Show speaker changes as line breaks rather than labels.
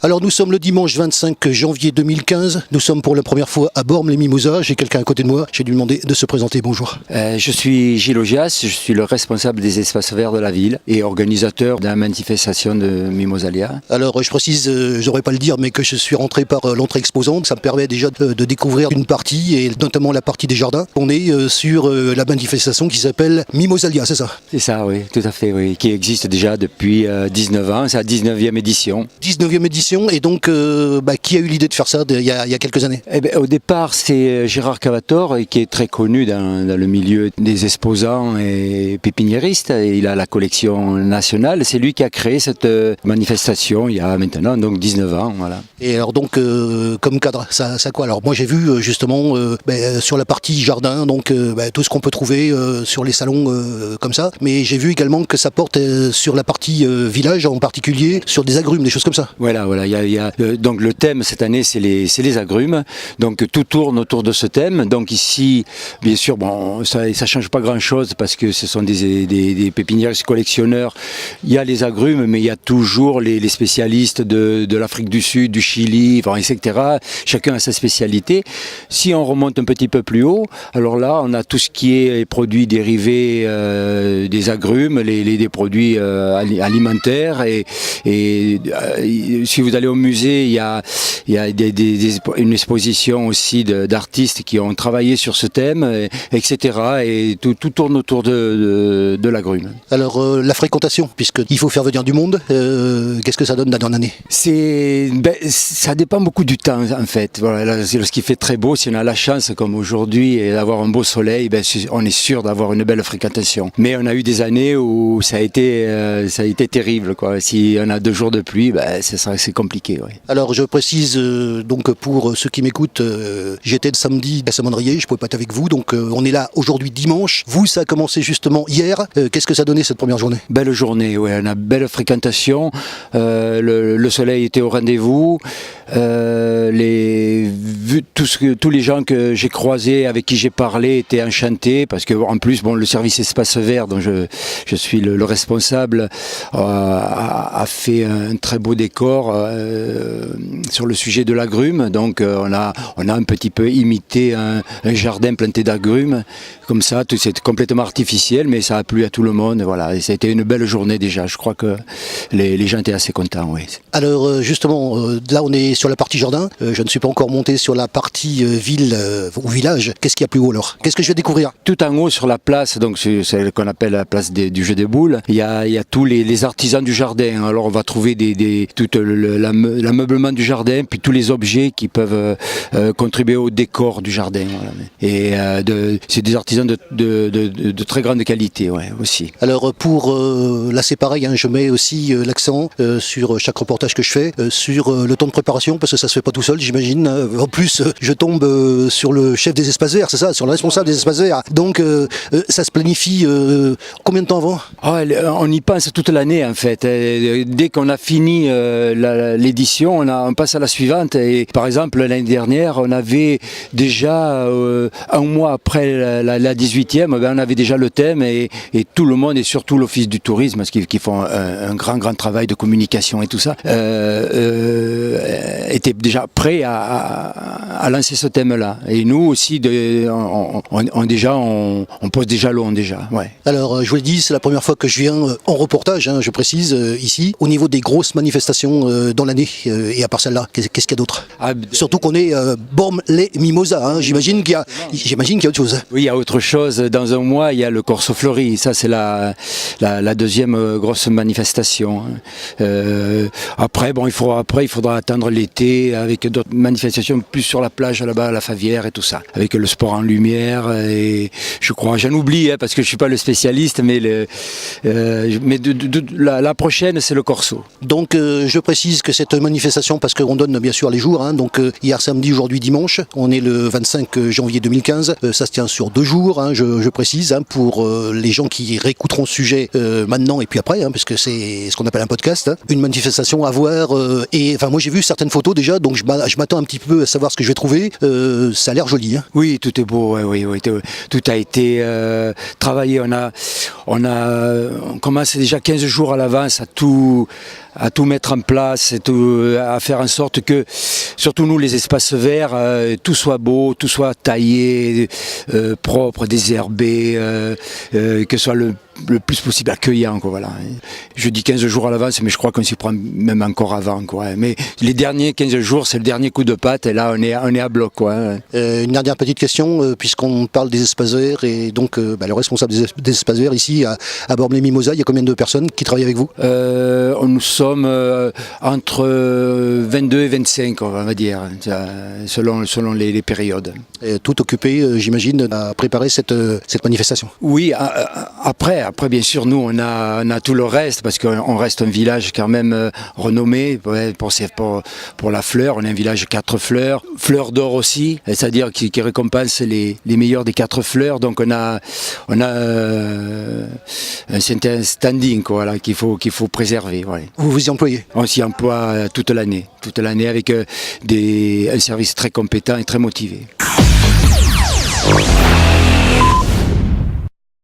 Alors nous sommes le dimanche 25 janvier 2015, nous sommes pour la première fois à Bormes-les-Mimosas, j'ai quelqu'un à côté de moi, j'ai dû demander de se présenter, bonjour.
Je suis Gilles Augias, je suis le responsable des espaces verts de la ville et organisateur de la manifestation de Mimosalia.
Alors je précise, j'aurais pas le dire, mais que je suis rentré par l'entrée exposante, ça me permet déjà de découvrir une partie, et notamment la partie des jardins. On est sur la manifestation qui s'appelle Mimosalia, c'est ça?
C'est ça, oui, tout à fait, oui, qui existe déjà depuis 19 ans, c'est la 19e édition.
19e édition, et donc qui a eu l'idée de faire ça il y a quelques années?
Au départ, c'est Gérard Cavator, qui est très connu dans le milieu des exposants et pépiniéristes. Il a la collection nationale. C'est lui qui a créé cette manifestation il y a maintenant donc 19 ans. Voilà.
Et alors donc, comme cadre, ça quoi? Alors moi j'ai vu justement sur la partie jardin, donc tout ce qu'on peut trouver sur les salons comme ça. Mais j'ai vu également que ça porte sur la partie village en particulier, sur des agrumes, des choses comme ça.
Voilà. Donc le thème cette année, c'est les agrumes. Donc tout tourne autour de ce thème. Donc ici, bien sûr, ça change pas grand-chose parce que ce sont des pépiniéristes collectionneurs. Il y a les agrumes, mais il y a toujours les spécialistes de l'Afrique du Sud, du Chili, etc. Chacun a sa spécialité. Si on remonte un petit peu plus haut, alors là, on a tout ce qui est produits dérivés des agrumes, des produits alimentaires. Et si vous allez au musée, il y a une exposition aussi d'artistes qui ont travaillé sur ce thème, etc. Et tout tourne autour de l'agrume.
Alors la fréquentation, puisqu'il faut faire venir du monde, qu'est-ce que ça donne d'année en année?
Ça dépend beaucoup du temps en fait. Voilà, lorsqu'il fait très beau, si on a la chance comme aujourd'hui d'avoir un beau soleil, on est sûr d'avoir une belle fréquentation. Mais on a eu des années où ça a été terrible, quoi. Si on a 2 jours de pluie, c'est compliqué. Ouais.
Alors je précise donc pour ceux qui m'écoutent, j'étais le samedi à Saint-Mandrier, je pouvais pas être avec vous, donc on est là aujourd'hui dimanche. Vous, ça a commencé justement hier. Qu'est-ce que ça donnait cette première journée?
Belle journée, ouais, on a belle fréquentation. Le soleil était au rendez-vous. Tous les gens que j'ai croisés, avec qui j'ai parlé, étaient enchantés parce que en plus, le service espace vert dont je suis le responsable a fait un très beau décor sur le sujet de l'agrume. Donc on a un petit peu imité un jardin planté d'agrumes comme ça. Tout c'est complètement artificiel, mais ça a plu à tout le monde. Voilà, et ça a été une belle journée déjà. Je crois que les gens étaient assez contents. Oui.
Alors justement, là on est sur la partie jardin. Je ne suis pas encore monté sur la partie ville ou village. Qu'est-ce qu'il y a plus haut alors? Qu'est-ce que je vais découvrir?
Tout en haut sur la place, donc c'est ce qu'on appelle la place du jeu des boules. Il y a tous les artisans du jardin. Alors on va trouver tout l'ameublement du jardin, puis tous les objets qui peuvent contribuer au décor du jardin. Voilà. Et c'est des artisans de très grande qualité, ouais, aussi.
Alors là c'est pareil, je mets aussi l'accent sur chaque reportage que je fais, sur le temps de préparation, parce que ça se fait pas tout seul, j'imagine. En plus, je tombe sur le chef des espaces verts, c'est ça, sur le responsable des espaces verts. Donc ça se planifie combien de temps avant?
On y pense toute l'année en fait. Dès qu'on a fini l'édition, on passe à la suivante. Et par exemple, l'année dernière, on avait déjà un mois après la 18e, on avait déjà le thème et tout le monde, et surtout l'Office du tourisme, qui font un grand travail de communication et tout ça, était déjà prêt à lancer ce thème-là. Et nous aussi, on pose des jalons déjà. Ouais.
Alors, je vous l'ai dit, c'est la première fois que je viens en reportage, je précise, ici, au niveau des grosses manifestations dans l'année. Et à part celle-là, qu'est-ce qu'il y a d'autre? Surtout qu'on est Bormes-les-Mimosas. J'imagine qu'il y a autre chose.
Oui, il y a autre chose. Dans un mois, il y a le Corso Fleuri. Ça, c'est la deuxième grosse manifestation. Après, il faudra attendre l'été avec d'autres manifestations plus sur la plage là-bas, à la Favière et tout ça, avec le sport en lumière. Et je crois, j'en oublie parce que je suis pas le spécialiste, mais la prochaine, c'est le Corso.
Donc, je précise que cette manifestation, parce qu'on donne bien sûr les jours, donc hier samedi, aujourd'hui dimanche, on est le 25 janvier 2015, ça se tient sur 2 jours, je précise, pour les gens qui réécouteront ce sujet maintenant et puis après, parce que c'est ce qu'on appelle un podcast, une manifestation à voir, et enfin moi j'ai vu certaines photos déjà, donc je m'attends un petit peu à savoir ce que je vais trouver. Ça a l'air joli. Hein.
Oui, tout est beau, oui, tout a été travaillé. On commence déjà 15 jours à l'avance à tout mettre en place, à faire en sorte que, surtout nous, les espaces verts, tout soit beau, tout soit taillé, propre, désherbé, que ce soit le plus possible accueillant, quoi, voilà. Je dis 15 jours à l'avance, mais je crois qu'on s'y prend même encore avant, quoi. Mais les derniers 15 jours, c'est le dernier coup de patte, et là, on est à bloc, quoi.
Une dernière petite question, puisqu'on parle des espaces verts, et donc le responsable des espaces verts ici, à Bormes-les-Mimosas, il y a combien de personnes qui travaillent avec vous?
Nous sommes entre 22 et 25, on va dire, selon les périodes.
Tout occupé, j'imagine, à préparer cette manifestation.
Oui, après, bien sûr, nous, on a tout le reste, parce qu'on reste un village quand même renommé pour la fleur. On est un village 4 fleurs, fleurs d'or aussi, c'est-à-dire qui récompense les meilleurs des 4 fleurs. Donc on a un certain standing, quoi, là, qu'il faut préserver. Ouais.
Vous vous y employez?
On s'y emploie toute l'année avec un service très compétent et très motivé.